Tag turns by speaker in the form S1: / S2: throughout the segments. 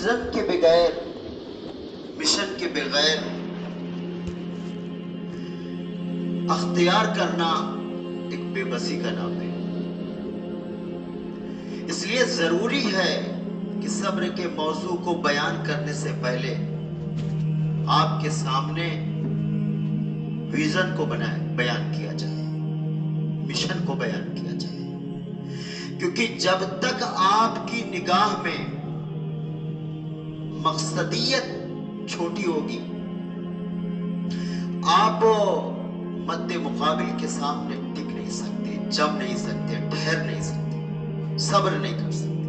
S1: Vision کے بغیر، mission کے بغیر اختیار کرنا ایک بے بسی کا نام ہے۔ اس لیے ضروری ہے کہ صبر کے موضوع کو بیان کرنے سے پہلے آپ کے سامنے ویژن کو بیان کیا جائے، مشن کو بیان کیا جائے، کیونکہ جب تک آپ کی نگاہ میں مقصدیت چھوٹی ہوگی، آپ مد مقابل کے سامنے ٹک نہیں سکتے، جم نہیں سکتے، ٹھہر نہیں سکتے، صبر نہیں کر سکتے۔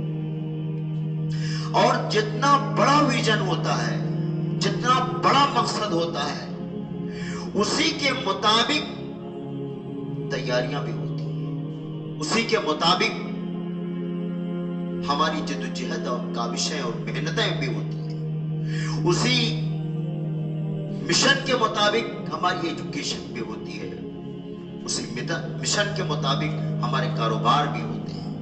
S1: اور جتنا بڑا ویژن ہوتا ہے، جتنا بڑا مقصد ہوتا ہے، اسی کے مطابق تیاریاں بھی ہوتی ہیں، اسی کے مطابق ہماری جدوجہد اور کاوشیں اور محنتیں بھی ہوتی ہیں، اسی مشن کے مطابق ہماری ایجوکیشن بھی ہوتی ہے، اسی مشن کے مطابق ہمارے کاروبار بھی ہوتے ہیں،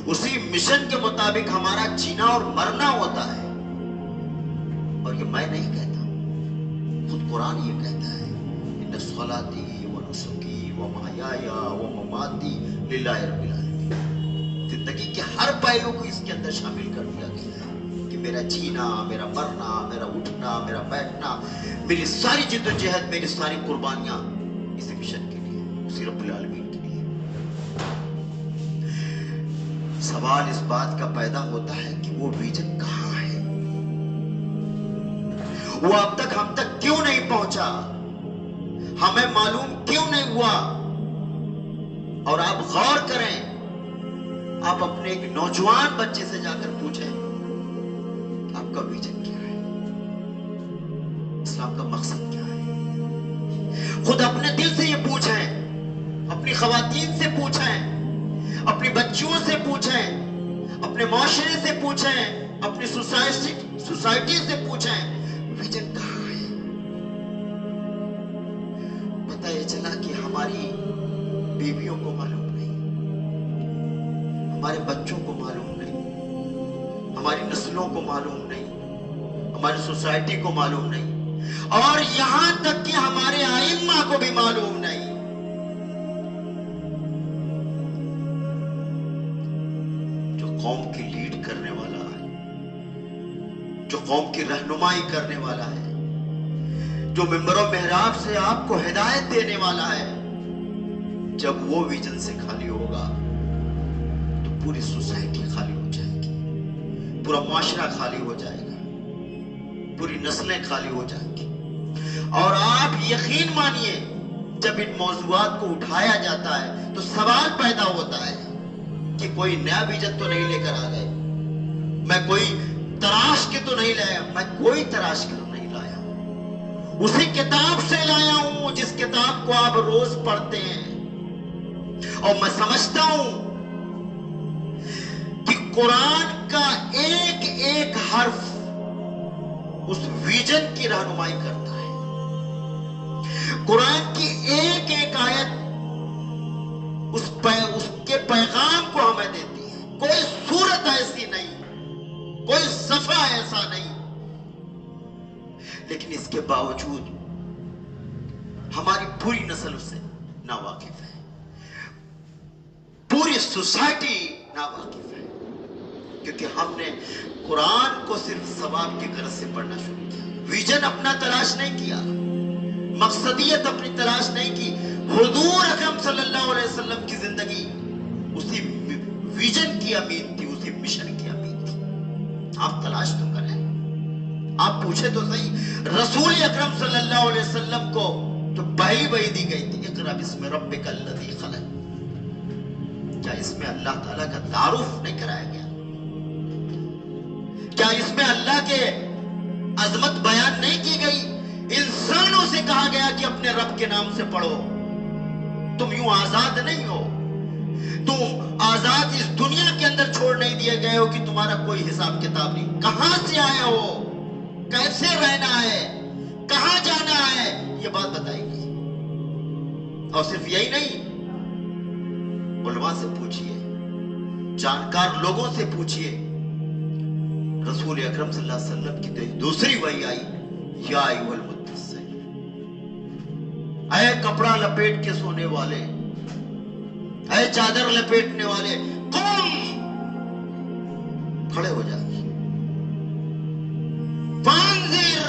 S1: اسی مشن کے مطابق ہمارا جینا اور مرنا ہوتا ہے۔ اور یہ میں نہیں کہتا، خود قرآن یہ کہتا ہے، ان صلاتی و نسکی و محیای و مماتی للہ رب العالمین۔ زندگی کے ہر پہلو کو اس کے اندر شامل کر دیا گیا ہے کہ میرا جینا، میرا مرنا، میرا اٹھنا، میرا بیٹھنا، میری ساری جد و جہد، میری ساری قربانیاں اسی مشن کے لیے، اسی رب العالمین کے لیے۔ سوال اس بات کا پیدا ہوتا ہے کہ وہ ویژن کہاں ہے؟ وہ اب تک ہم تک کیوں نہیں پہنچا؟ ہمیں معلوم کیوں نہیں ہوا؟ اور آپ غور کریں، آپ اپنے ایک نوجوان بچے سے جا کر پوچھیں کہ آپ کا ویژن کیا ہے، اسلام کا مقصد کیا ہے؟ خود اپنے دل سے یہ پوچھیں، اپنی خواتین سے پوچھیں، اپنی بچیوں سے پوچھیں، اپنے معاشرے سے پوچھیں، اپنی سوسائٹی سے پوچھیں، ویژن کہاں ہے؟ پتہ یہ چلا کہ ہماری بیویوں کو معلوم نہیں، ہمارے بچوں کو معلوم نہیں، ہماری نسلوں کو معلوم نہیں، ہماری سوسائٹی کو معلوم نہیں، اور یہاں تک کہ ہمارے ائمہ کو بھی معلوم نہیں۔ جو قوم کی لیڈ کرنے والا ہے، جو قوم کی رہنمائی کرنے والا ہے، جو منبر و محراب سے آپ کو ہدایت دینے والا ہے، جب وہ ویژن سے خالی ہوگا تو پوری سوسائٹی خالی ہو جائے گی، پورا معاشرہ خالی ہو جائے گا، پوری نسلیں خالی ہو جائیں گی۔ اور آپ یقین مانیے، جب ان موضوعات کو اٹھایا جاتا ہے تو سوال پیدا ہوتا ہے کہ کوئی نیا ویژن تو نہیں لے کر آ گئے، میں کوئی تراش کے تو نہیں لایا، میں کوئی تراش کے تو نہیں لایا ہوں، اسی کتاب سے لایا ہوں جس کتاب کو آپ روز پڑھتے ہیں۔ اور میں سمجھتا ہوں کہ قرآن کا ایک ایک حرف اس ویژن کی رہنمائی کرتا ہے، قرآن کی ایک ایک آیت اس کے پیغام کو ہمیں دیتی ہے۔ کوئی صورت ایسی نہیں، کوئی صفحہ ایسا نہیں، لیکن اس کے باوجود ہماری پوری نسل اس سے ناواقف ہے، پوری سوسائٹی ناواقف ہے، کیونکہ ہم نے قرآن کو صرف ثواب کی غرض سے پڑھنا شروع کیا، ویژن اپنا تلاش نہیں کیا، مقصدیت اپنی تلاش نہیں کی۔ حضور اکرم صلی اللہ علیہ وسلم کی زندگی اسی ویژن کی امید تھی، اسی مشن کی امید تھی۔ آپ تلاش تو کریں، آپ پوچھیں تو صحیح، رسول اکرم صلی اللہ علیہ وسلم کو جو پہلی وحی دی گئی تھی، اقرأ بسم ربک الذی خلق، کیا اس میں اللہ تعالیٰ کا تعارف نہیں کرایا گیا؟ کیا اس میں اللہ کے عظمت بیان نہیں کی گئی؟ انسانوں سے کہا گیا کہ اپنے رب کے نام سے پڑھو، تم یوں آزاد نہیں ہو، تم آزاد اس دنیا کے اندر چھوڑ نہیں دیے گئے ہو کہ تمہارا کوئی حساب کتاب نہیں، کہاں سے آئے ہو، کیسے رہنا ہے، کہاں جانا ہے، یہ بات بتائی گئی۔ اور صرف یہی نہیں، علماء سے پوچھئے، جانکار لوگوں سے پوچھئے، रसूल अकरम सल्लल्लाहु अलैहि वसल्लम की दूसरी वही आई, या अय्युहल मुद्दस्सिर, ऐ कपड़ा लपेट के सोने वाले, ऐ चादर लपेटने वाले, तुम खड़े हो जाइए, फांजिर,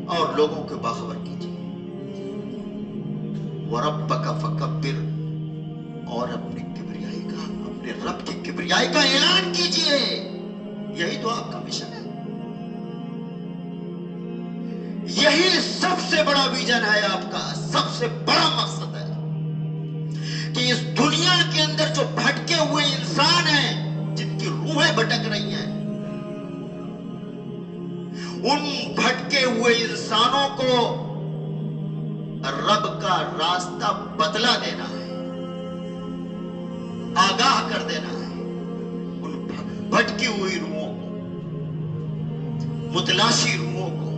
S1: और लोगों को बाखबर कीजिए, वरब्बका फकब्बिर, और अपने किब्रियाई का, अपने रब की किब्रियाई का ऐलान कीजिए। यही तो आपका मिशन है, यही सबसे बड़ा विजन है आपका, सबसे बड़ा मकसद है कि इस दुनिया के अंदर जो भटके हुए इंसान हैं, जिनकी रूहें भटक रही हैं, उन भटके हुए इंसानों को रब का रास्ता बतला देना है, आगाह कर देना है उन भटकी हुई रूहों को, मुतलाशी रूहों को।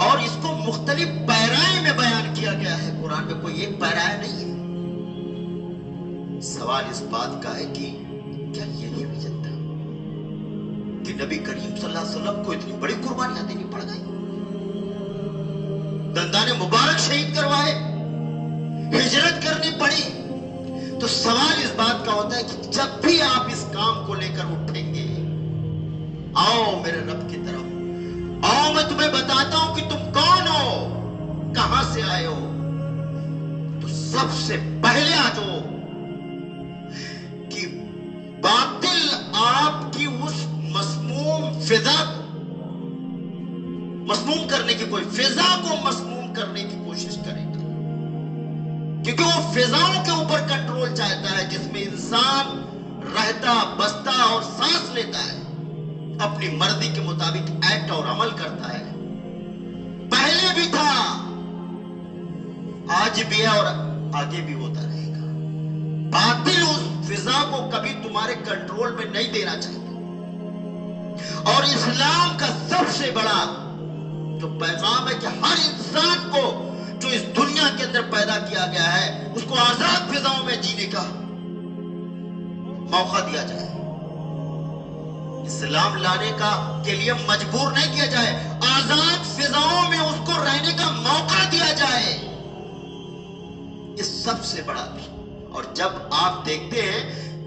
S1: और इसको मुख्तलिफ पैराए में बयान किया गया है, कुरान में कोई एक पैराया नहीं है। सवाल इस बात का है कि क्या यही विजन था कि नबी करीम सल्लल्लाहु अलैहि वसल्लम को इतनी बड़ी कुर्बानियां देनी पड़ गई, दंदाने मुबारक शहीद करवाए, हिजरत करनी पड़ी? तो सवाल इस बात का होता है कि जब भी आप इस काम को लेकर उठेंगे, आओ मेरे रब की तरफ, आओ मैं तुम्हें बताता हूं कि तुम कौन हो, कहां से आए हो, तो सबसे पहले आ जाओ कि बातिल आपकी उस मसमूम फिजा को, मसमूम करने की, कोई फिजा को मसमूम करने की कोशिश करेगा, क्योंकि वो फिजाओं के ऊपर कंट्रोल चाहता है, जिसमें इंसान रहता बसता और सांस लेता है, अपनी मर्जी के मुताबिक एक्ट और अमल करता है। पहले भी था, आज भी है और आगे भी होता रहेगा। बातिल उस फिजा को कभी तुम्हारे कंट्रोल में नहीं देना चाहिए। और इस्लाम का सबसे बड़ा जो पैगाम है कि हर इंसान को जो इस दुनिया के अंदर पैदा किया गया है, उसको आजाद फिजाओं में जीने का मौका दिया जाए, इस्लाम लाने का के लिए मजबूर नहीं किया जाए, आजाद फिजाओं में उसको रहने का मौका दिया जाए। ये सबसे बड़ा भी। और जब आप देखते हैं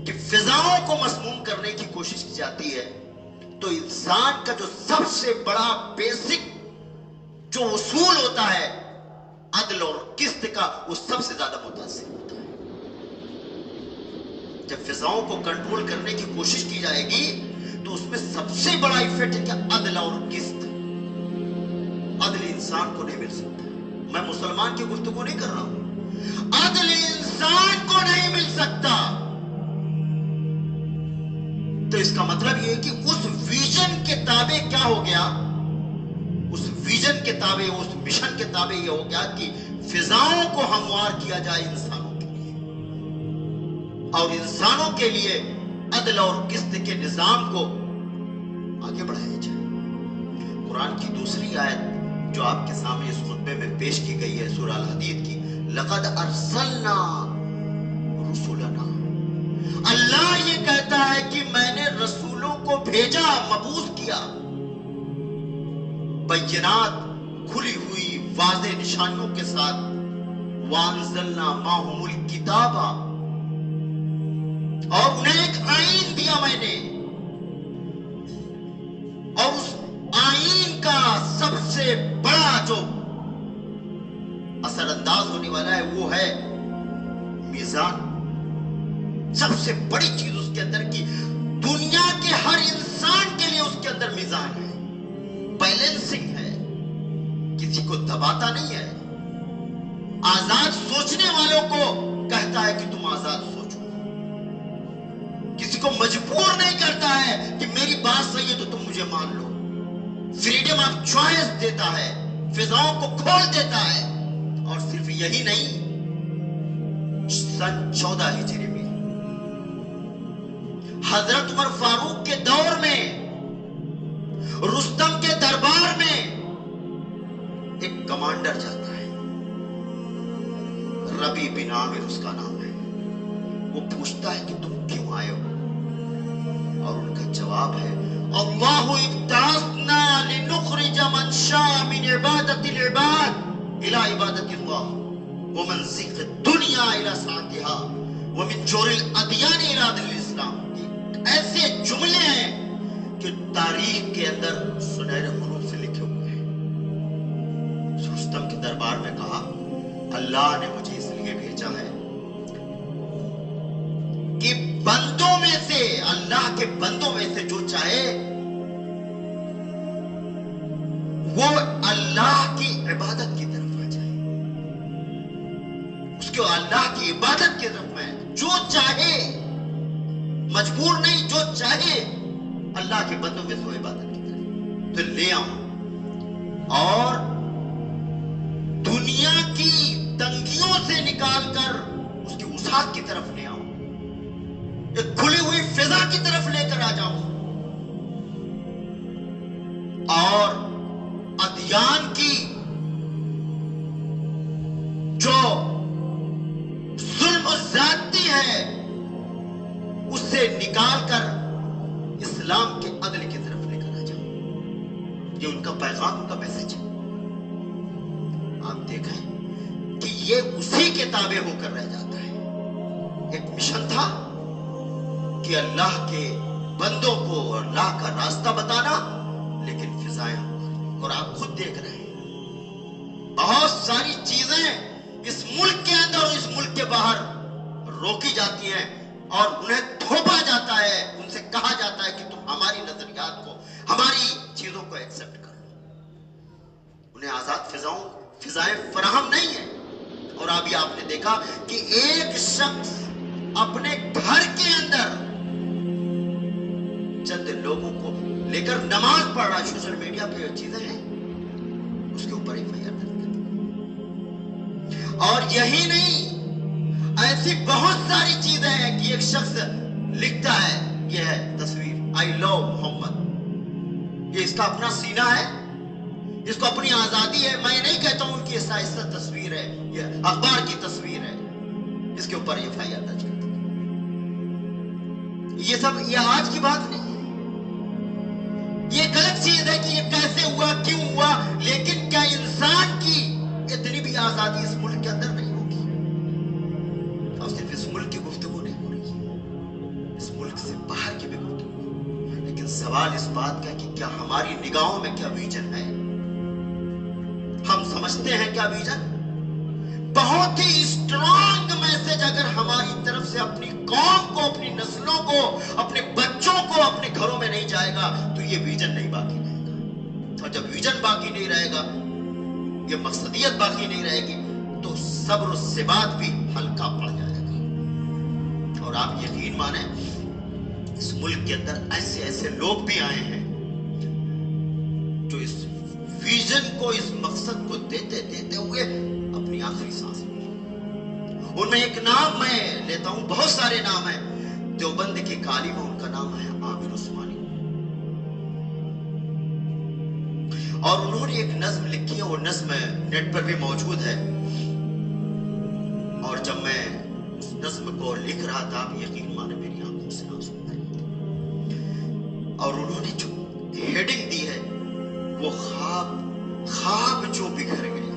S1: कि फिजाओं को मसमूम करने की कोशिश की जाती है, तो इंसान का जो सबसे बड़ा बेसिक जो उसूल होता है अदल और किस्त का, वो सबसे ज्यादा मुतासिर होता है। जब फिजाओं को कंट्रोल करने की कोशिश की जाएगी, तो उसमें सबसे बड़ा इफेक्ट है कि अदल और किस्त। अदल इंसान को नहीं मिल सकता। मैं मुसलमान की गुफ्तगू नहीं कर रहा हूं, अदल इंसान को नहीं मिल सकता। तो इसका मतलब यह है कि उस विजन के ताबे क्या हो गया, उस विजन के ताबे, उस मिशन के ताबे यह हो गया कि फिजाओं को हमवार किया जाए इंसानों के लिए, और इंसानों के लिए अदल और किस्त के निजाम को आगे बढ़ाया जाए। कुरान की दूसरी आयत जो आपके सामने इस खुतबे में पेश की गई है, सूरह अल हदीद की, लक़द अरसलना रुसुलना। अल्लाह ये कहता है कि मैंने रसूलों को भेजा, मबूस किया, बय्यनात, खुली हुई वाज़ेह निशानियों के साथ, वांज़लना माहुमुल किताबा, और उन्हें एक आईन दिया मैंने, और उस आईन का सबसे बड़ा जो असरअंदाज होने वाला है वो है मीज़ान। सबसे बड़ी चीज उसके अंदर की दुनिया के हर इंसान के लिए उसके अंदर मीज़ान है, बैलेंसिंग है, किसी को दबाता नहीं है, आजाद सोचने वालों को कहता है कि तुम आजाद सोचो, किसी को मजबूर नहीं करता है कि मेरी बात सही है तो तुम मुझे मान लो। फ्रीडम ऑफ चॉइस देता है, फिजाओं को खोल देता है। और सिर्फ यही नहीं, सन 14 हिजरी में हजरत उमर फारूक के दौर में रुस्तम के दरबार में एक कमांडर जाता है, रबी बिन आमिर उसका नाम है। वो पूछता है कि तुम क्यों आए हो, और उनका जवाब है अल्लाहु इब्तासना लिनुखरिज मन शाअ मिन इबादतिल इबाद इला इबादतिल्लाह व मन ज़िक़ दुनिया इला सातिहा व मिन जोरिल अदियान इला दिल इस्लाम। ऐसे जुमले हैं कि तारीख के अंदर सुनहरे हरूफ से लिखे हुए हैं। रुस्तम के दरबार में कहा अल्लाह ने मुझे इसलिए भेजा है कि बंदों में से, अल्लाह के बंदों में से जो चाहे वो अल्लाह की इबादत की तरफ आ जाए, उसको अल्लाह की इबादत की तरफ में जो चाहे, मजबूर नहीं, जो चाहे अल्लाह के बंदों में से इबादत की तरफ तो ले आऊं और दुनिया की तंगियों से निकालकर उसकी वसात की तरफ ले आऊं, एक खुली हुई फिजा की तरफ लेकर आ जाऊं और अदियान की जो जुल्म ज़्यादती है उससे निकालकर इस्लाम के अदल की तरफ लेकर आ जाऊं। ये उनका पैगाम, उनका मैसेज है। आप देखें कि ये उसी के ताबे होकर रह जाता है। एक मिशन था कि अल्लाह के बंदों को अल्लाह का रास्ता बताना, लेकिन फिजाएं, और आप खुद देख रहे हैं बहुत सारी चीजें इस मुल्क के अंदर और इस मुल्क के बाहर रोकी जाती हैं और उन्हें थोपा जाता है, उनसे कहा जाता है कि तुम हमारी नजरियात को, हमारी चीजों को एक्सेप्ट करो। उन्हें आजाद फिजाएं फराहम नहीं है। और अभी आपने देखा कि एक शख्स अपने घर के अंदर चंद लोगों को लेकर नमाज पढ़ रहा है, सोशल मीडिया पे चीजें हैं, उसके ऊपर एफआईआर दर्ज कर दी। और यही नहीं, ऐसी बहुत सारी चीजें हैं कि एक शख्स लिखता है, यह है तस्वीर आई लव मोहम्मद, ये इसका अपना सीना है, इसको अपनी आजादी है। मैं नहीं कहता हूं कि ऐसा तस्वीर है, यह अखबार की तस्वीर है, इसके ऊपर एफआईआर दर्ज कर दी। ये सब ये आज की बात नहीं, ये गलत चीज है कि ये कैसे हुआ, क्यों हुआ, लेकिन क्या इंसान की इतनी भी आजादी इस मुल्क के अंदर नहीं होगी? और सिर्फ इस मुल्क की गुफ्तगू नहीं हो रही, इस मुल्क से बाहर की भी गुफ्तगू। लेकिन सवाल इस बात का कि क्या हमारी निगाहों में क्या विजन है? हम समझते हैं क्या विजन? बहुत ही स्ट्रॉन्ग मैसेज अगर हमारी तरफ से अपनी कौम को, अपनी नस्लों को, अपने बच्चों को अपने घरों में नहीं जाएगा तो ये विजन नहीं बाकी रहेगा। और जब विजन बाकी नहीं रहेगा, ये मकसदियत बाकी नहीं रहेगी, तो सब्र से बात भी हल्का पड़ जाएगा। और आप यकीन माने, इस मुल्क के अंदर ऐसे ऐसे लोग भी आए हैं जो इस विजन को, इस मकसद को देते देते हुए अपनी आखिरी सांस ली। उनमें एक नाम मैं लेता हूं, बहुत सारे नाम हैं। देवबंद के काली में उनका नाम है आमिर उस्मानी, और उन्होंने एक नज्म लिखी है, वो नज्म नेट पर भी मौजूद है। और जब मैं उस नज्म को लिख रहा था, आप यकीन माने मेरी आंखों से आंसू आ रहे थे। और उन्होंने जो हेडिंग दी है वो ख्वाब जो बिखर गए,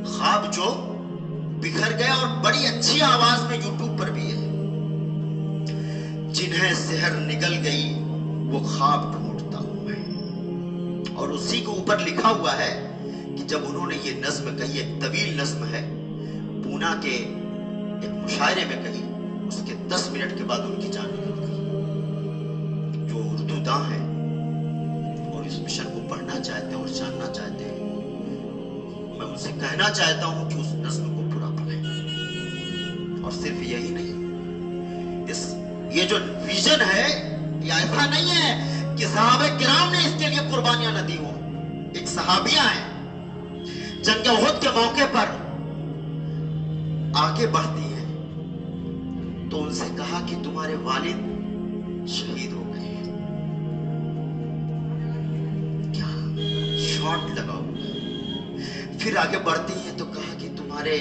S1: ख्वाब जो बिखर गए। और बड़ी अच्छी आवाज में यूट्यूब पर भी है, जिन्हें सेहर निकल गई वो ख्वाब ढूंढता हूं मैं। और उसी के ऊपर लिखा हुआ है कि जब उन्होंने ये नज्म कही, एक तवील नज्म है, पूना के एक मुशायरे में कही, उसके 10 मिनट के बाद उनकी जान निकल गई। जो उर्दू दां है और इस मिशन को पढ़ना चाहते हैं और जानना चाहते हैं, मैं उनसे कहना चाहता हूं कि उस नज्म को पूरा पढ़ें। और सिर्फ यही नहीं, ये जो विजन है, ये ऐसा नहीं है कि सहाबे किराम ने इसके लिए कुर्बानियां न दी हो। एक सहाबिया है, जंग उहद के मौके पर आगे बढ़ती है, तो उनसे कहा कि तुम्हारे वालिद शहीद हो गए। क्या शॉट लगाओ। फिर आगे बढ़ती है तो कहा कि तुम्हारे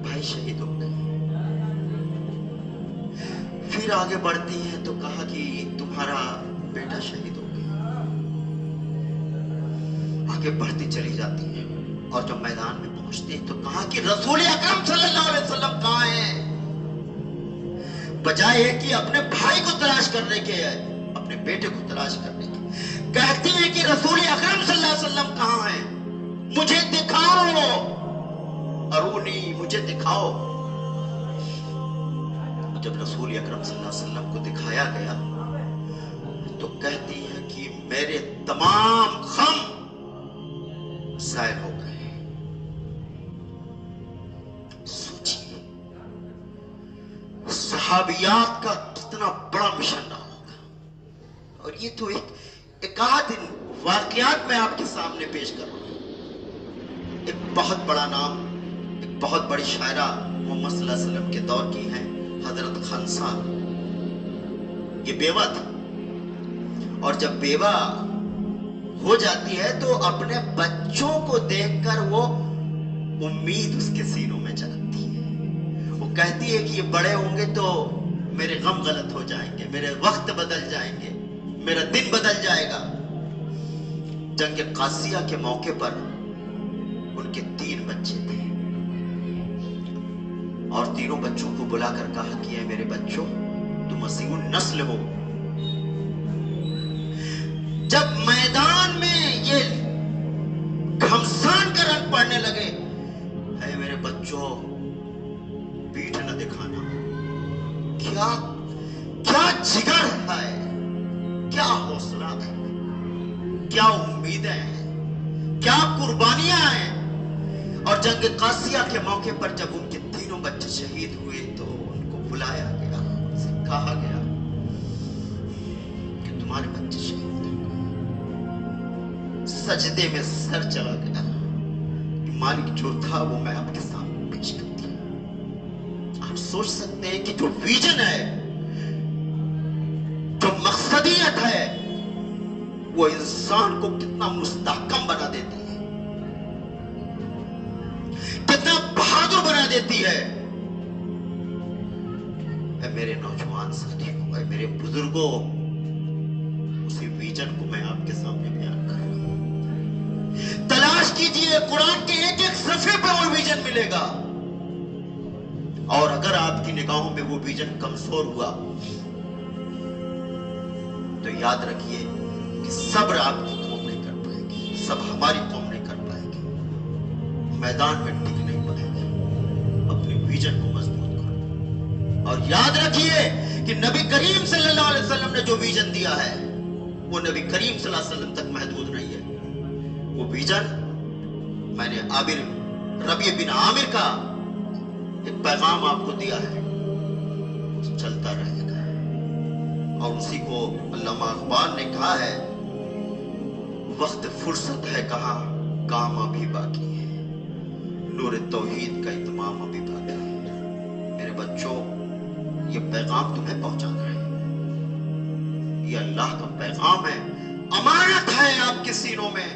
S1: भाई शहीद हो गए। फिर आगे बढ़ती हैं तो कहा कि तुम्हारा बेटा शहीद हो गया। आगे बढ़ती चली जाती हैं और जब मैदान में पहुंचती हैं तो कहा कि रसूल अकरम सल्लल्लाहु अलैहि वसल्लम कहाँ हैं? बजाय है कि अपने भाई को तलाश करने के, अपने बेटे को तलाश करने के, कहती है कि रसूल अकरम सल्लल्लाहु अलैहि वसल्लम कहाँ हैं? मुझे दिखाओ, अरूनी, मुझे दिखाओ। जब रसूल अकरम सल्लल्लाहु अलैहि वसल्लम को दिखाया गया तो कहती है कि मेरे तमाम गम ज़ाहिर हो गए। सोचिए सहाबियात का कितना बड़ा मिशन रहा होगा। और ये तो एक आध वाकयात मैं आपके सामने पेश कर रहा हूं। एक बहुत बड़ा नाम, एक बहुत बड़ी शायरा मोहम्मद सल्लल्लाहु अलैहि वसल्लम के दौर की है, हजरत खंसा। ये बेवा थी और जब बेवा हो जाती है तो अपने बच्चों को देखकर वो उम्मीद उसके सीनों में जगती है। वो कहती है कि ये बड़े होंगे तो मेरे गम गलत हो जाएंगे, मेरे वक्त बदल जाएंगे, मेरा दिन बदल जाएगा। जंग कासिया के मौके पर उनके 3 बच्चे थे और तीनों बच्चों को बुलाकर कहा कि मेरे बच्चों, तुम असीमुन नस्ल हो। जब मैदान में ये घमसान का रंग पड़ने लगे, है मेरे बच्चों, पीठ न दिखाना। क्या क्या जिगर है, क्या हौसला है, क्या उम्मीदें हैं, क्या कुर्बानियां हैं। और जंग कासिया के मौके पर जब उनके तीनों बच्चे शहीद हुए तो उनको बुलाया गया, उनसे कहा गया कि तुम्हारे बच्चे शहीद हो गए। सजदे में सर चला गया कि मालिक जो था वो मैं आपके सामने पेश कर दिया। आप सोच सकते हैं कि जो विजन है, जो मकसदियत है, वो इंसान को कितना मुस्तहकम बना देती है, कितना बहादुर बना देती है। मेरे नौजवान साथियों, मेरे बुजुर्गों, उसी विजन को मैं आपके सामने बयान कर रहा हूं। तलाश कीजिए, कुरान के एक एक सफ़े पे वो विजन मिलेगा। और अगर आपकी निगाहों में वो विजन कमजोर हुआ तो याद रखिए कि सब्र आपकी कौम नहीं कर पाएगी, सब हमारी कौम नहीं कर पाएगी, मैदान में टिक नहीं पाएगी। अपने विजन को मजबूत करो और याद रखिए कि नबी करीम सल्लल्लाहु अलैहि वसल्लम ने जो विजन दिया है वो नबी करीम सल्लल्लाहु अलैहि वसल्लम तक महदूद नहीं है। वो विजन मैंने रबी बिन आमिर का एक पैगाम आपको दिया है, चलता रहेगा। और उसी को अल्लामा इकबाल ने कहा है, वक्त फुर्सत है कहाँ, काम अभी बाकी है, नूर तौहीद का इत्माम अभी बाकी है। मेरे बच्चों, ये पैगाम तुम्हें पहुंचाना है, ये अल्लाह का पैगाम है, अमानत है आपके सीनों में।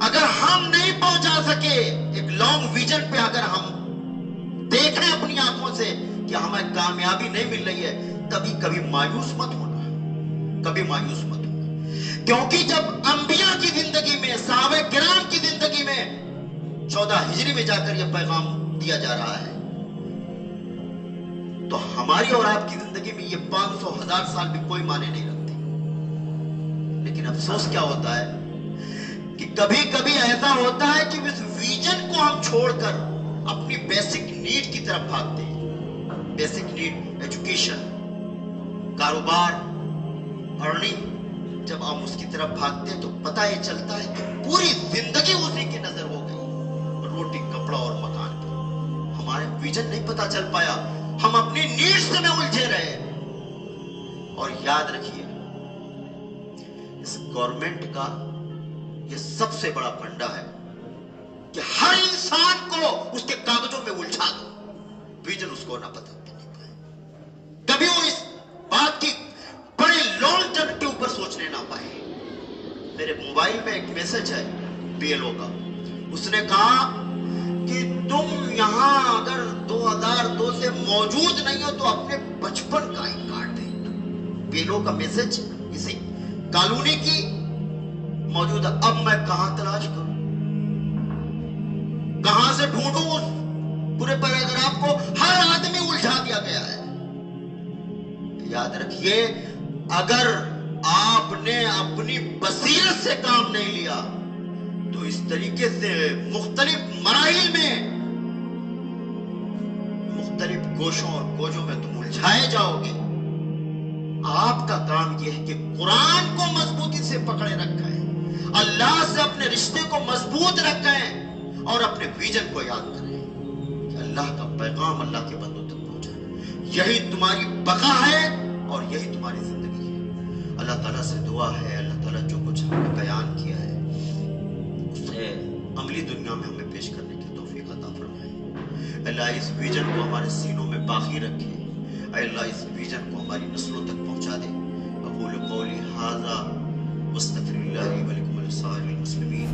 S1: अगर हम नहीं पहुंचा सके, एक लॉन्ग विजन पे अगर हम देखें अपनी आंखों से कि हमें कामयाबी नहीं मिल रही है, तभी कभी मायूस मत होना, कभी मायूस मत होना। क्योंकि जब अंबिया की जिंदगी में, सहाबे किराम की जिंदगी में 14 हिजरी में जाकर यह पैगाम दिया जा रहा है, तो हमारी और आपकी जिंदगी में ये 500,000 साल भी कोई माने नहीं रखते। लेकिन अफसोस क्या होता है कि कभी कभी ऐसा होता है कि इस विजन को हम छोड़कर अपनी बेसिक नीड की तरफ भागते हैं। बेसिक नीड, एजुकेशन, कारोबार, अर्निंग, जब हम उसकी तरफ भागते हैं तो पता ये चलता है कि पूरी जिंदगी उसी की नजर हो गई, रोटी, कपड़ा और मकान पर। हमारे विजन नहीं पता चल पाया, हम अपनी नीड्स में उलझे रहे। और याद रखिए, इस गवर्नमेंट का ये सबसे बड़ा फंडा है कि हर इंसान को उसके कागजों में उलझा दो, विजन उसको ना पता नहीं पाए, कभी वो इस बात की बड़े लॉन्ग टर्म के ऊपर सोचने ना पाए। मेरे मोबाइल में एक मैसेज है बीएलओ का, उसने कहा कि तुम यहां अगर 2002 से मौजूद नहीं हो तो अपने बचपन का ही कार्ड दे बेलों का मैसेज किसी कॉलोनी की मौजूद है। अब मैं कहां तलाश करूं, कहां से ढूंढूं उस पूरे पैराग्राफ को? हर आदमी उलझा दिया गया है। याद रखिए, अगर आपने अपनी बसीरत से काम नहीं लिया तो इस तरीके से मुख्तलिफ मराहिल में, मुख्तलिफ गोशों और गोजों में तुम उलझाए जाओगे। आपका काम यह है कि कुरान को मजबूती से पकड़े रखें, अल्लाह से अपने रिश्ते को मजबूत रखें और अपने विजन को याद करें कि अल्लाह का पैगाम अल्लाह के बंदों तक पहुंचाए। यही तुम्हारी बका है और यही तुम्हारी जिंदगी है। अल्लाह ताला से दुआ है, अल्लाह ताला जो कुछ हमने बयान किया है उसे अमली दुनिया में हमें पेश करने की तौफीक अता फरमाए। अल्लाह इस विजन को हमारे सीनों में बाकी रखे, अल्लाह इस विजन को हमारी नस्लों तक पहुंचा दे। अक़ूलु क़ौली हाज़ा वस्तग़फ़िरुल्लाह ली व लकुम व लिसाइरिल मुस्लिमीन।